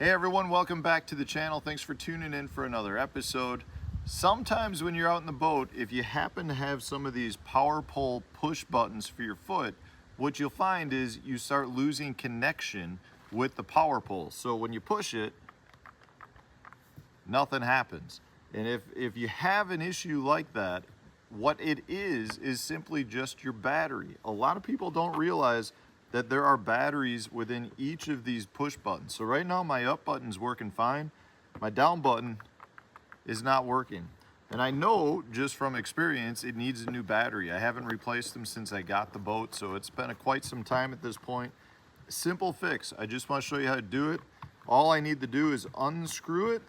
Hey everyone, welcome back to the channel. Thanks for tuning in for another episode. Sometimes when you're out in the boat, if you happen to have some of these power pull push buttons for your foot, what you'll find is you start losing connection with the power pull. So when you push it, nothing happens. And if you have an issue like that, what it is simply just your battery. A lot of people don't realize that there are batteries within each of these push buttons. So right now my up button's working fine. My down button is not working. And I know just from experience it needs a new battery. I haven't replaced them since I got the boat, so it's been quite some time at this point. Simple fix. I just want to show you how to do it. All I need to do is unscrew it.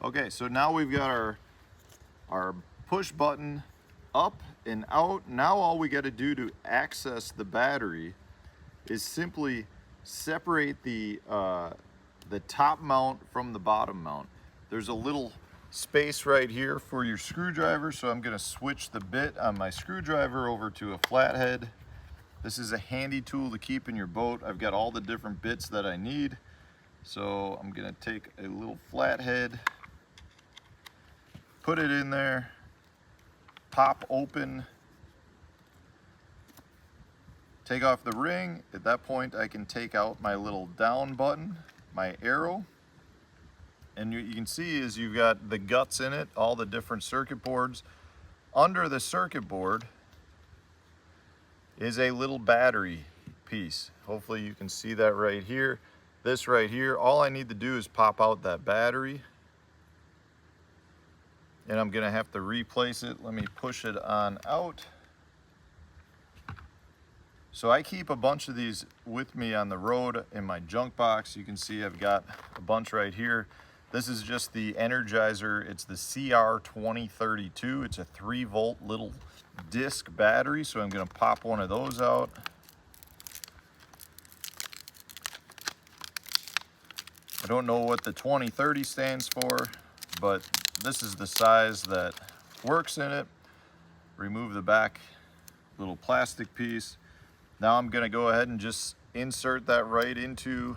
Okay, so now we've got our push button up and out. Now all we got to do to access the battery is simply separate the top mount from the bottom mount. There's a little space right here for your screwdriver, so I'm going to switch the bit on my screwdriver over to a flathead. This is a handy tool to keep in your boat. I've got all the different bits that I need. So I'm going to take a little flathead, put it in there, pop open, take off the ring. At that point I can take out my little down button, my arrow, and you can see is you've got the guts in it, all the different circuit boards. Under the circuit board is a little battery piece. Hopefully you can see that right here. This right here, all I need to do is pop out that battery, and I'm gonna have to replace it. Let me push it on out. So I keep a bunch of these with me on the road in my junk box. You can see I've got a bunch right here. This is just the Energizer. It's the CR2032. It's a 3-volt little disc battery. So I'm gonna pop one of those out. I don't know what the 2030 stands for, but this is the size that works in it. Remove the back little plastic piece. Now I'm gonna go ahead and just insert that right into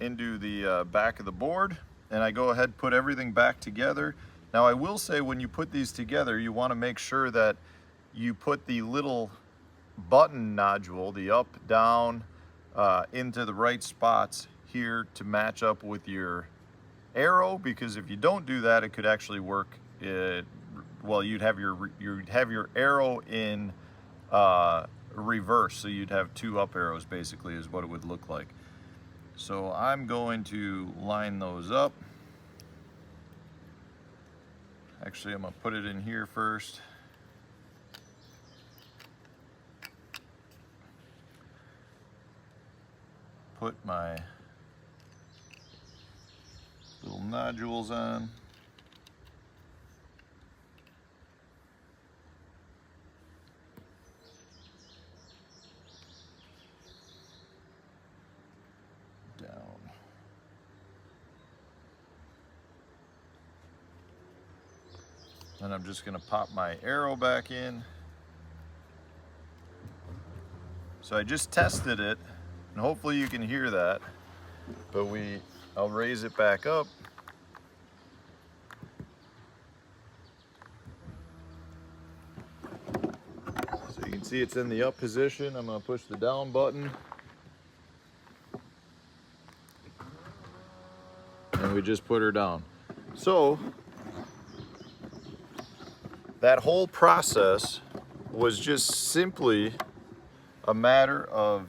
the back of the board, and I go ahead and put everything back together. Now I will say, when you put these together, you wanna make sure that you put the little button nodule, the up, down, into the right spots here to match up with your arrow, because if you don't do that, it could actually work. Well, you'd have your arrow in reverse, so you'd have 2 up arrows basically is what it would look like. So I'm going to line those up. Actually, I'm gonna put it in here first. Put my little nodules on. Down. And I'm just going to pop my arrow back in. So I just tested it, and hopefully you can hear that, but I'll raise it back up. So you can see it's in the up position. I'm going to push the down button, and we just put her down. So that whole process was just simply a matter of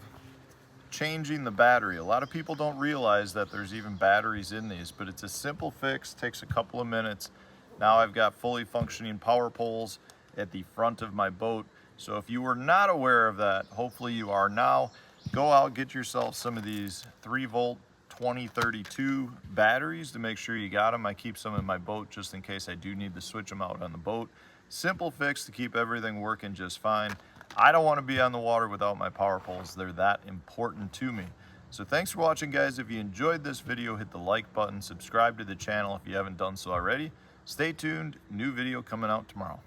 changing the battery. A lot of people don't realize that there's even batteries in these, but it's a simple fix, takes a couple of minutes. Now I've got fully functioning power poles at the front of my boat. So if you were not aware of that, hopefully you are now. Go out, get yourself some of these 3-volt 2032 batteries to make sure you got them. I keep some in my boat just in case I do need to switch them out on the boat. Simple fix to keep everything working just fine. I don't want to be on the water without my power poles. They're that important to me. So thanks for watching, guys. If you enjoyed this video, hit the like button, subscribe to the channel if you haven't done so already. Stay tuned, new video coming out tomorrow.